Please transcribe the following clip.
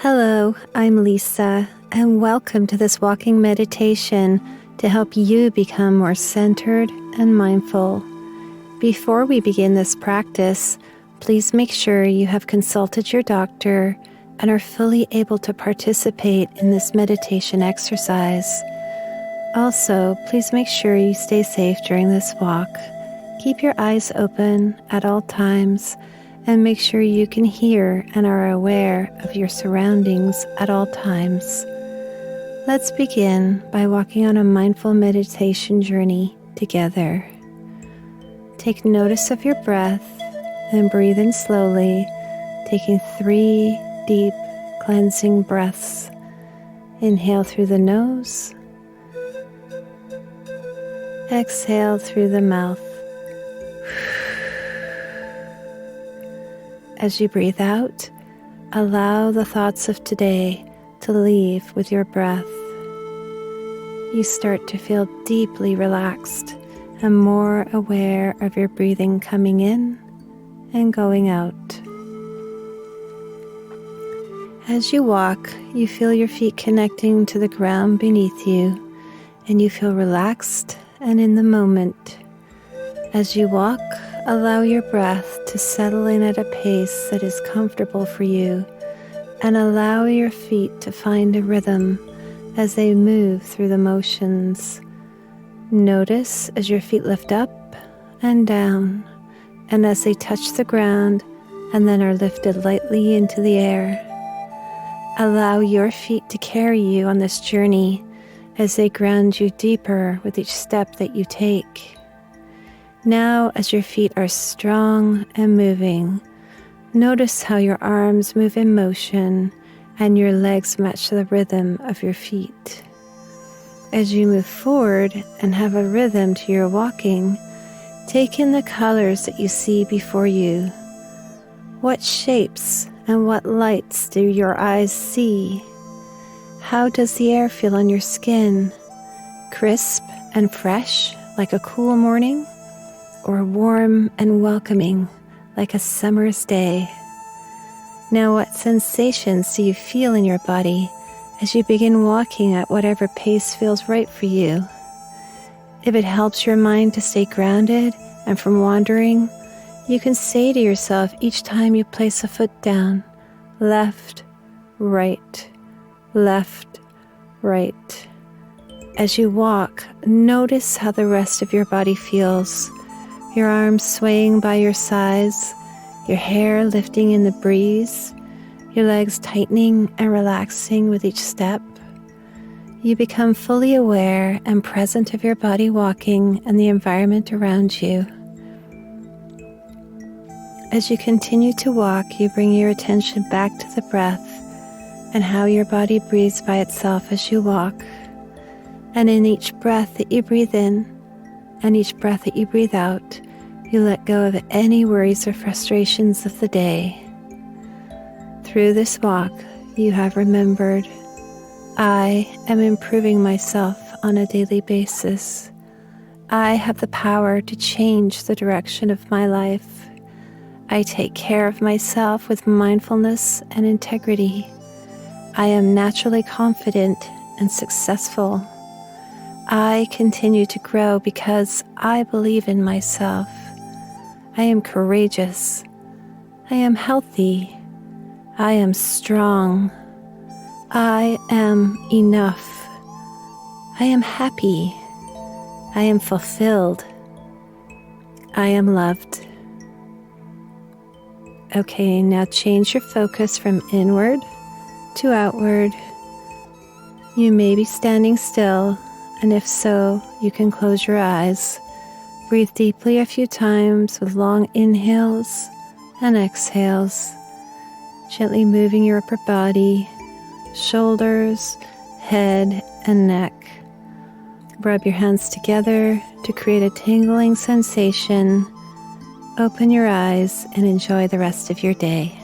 Hello, I'm Lisa, and welcome to this walking meditation to help you become more centered and mindful. Before we begin this practice, please make sure you have consulted your doctor and are fully able to participate in this meditation exercise. Also, please make sure you stay safe during this walk. Keep your eyes open at all times and make sure you can hear and are aware of your surroundings at all times. Let's begin by walking on a mindful meditation journey together. Take notice of your breath and breathe in slowly, taking 3 deep, cleansing breaths. Inhale through the nose. Exhale through the mouth. As you breathe out, allow the thoughts of today to leave with your breath. You start to feel deeply relaxed and more aware of your breathing coming in and going out. As you walk, you feel your feet connecting to the ground beneath you, and you feel relaxed and in the moment. As you walk, allow your breath to settle in at a pace that is comfortable for you, and allow your feet to find a rhythm as they move through the motions. Notice as your feet lift up and down, and as they touch the ground and then are lifted lightly into the air. Allow your feet to carry you on this journey as they ground you deeper with each step that you take. Now, as your feet are strong and moving, notice how your arms move in motion and your legs match the rhythm of your feet. As you move forward and have a rhythm to your walking, take in the colors that you see before you. What shapes and what lights do your eyes see? How does the air feel on your skin? Crisp and fresh, like a cool morning? Or warm and welcoming, like a summer's day? Now, what sensations do you feel in your body as you begin walking at whatever pace feels right for you? If it helps your mind to stay grounded and from wandering, you can say to yourself each time you place a foot down, left, right, left, right. As you walk, notice how the rest of your body feels. Your arms swaying by your sides, your hair lifting in the breeze, your legs tightening and relaxing with each step. You become fully aware and present of your body walking and the environment around you. As you continue to walk, you bring your attention back to the breath and how your body breathes by itself as you walk. And in each breath that you breathe in and each breath that you breathe out, you let go of any worries or frustrations of the day. Through this walk, you have remembered, I am improving myself on a daily basis. I have the power to change the direction of my life. I take care of myself with mindfulness and integrity. I am naturally confident and successful. I continue to grow because I believe in myself. I am courageous. I am healthy. I am strong. I am enough. I am happy. I am fulfilled. I am loved. Okay, now change your focus from inward to outward. You may be standing still, and if so, you can close your eyes. Breathe deeply a few times with long inhales and exhales, gently moving your upper body, shoulders, head, and neck. Rub your hands together to create a tingling sensation. Open your eyes and enjoy the rest of your day.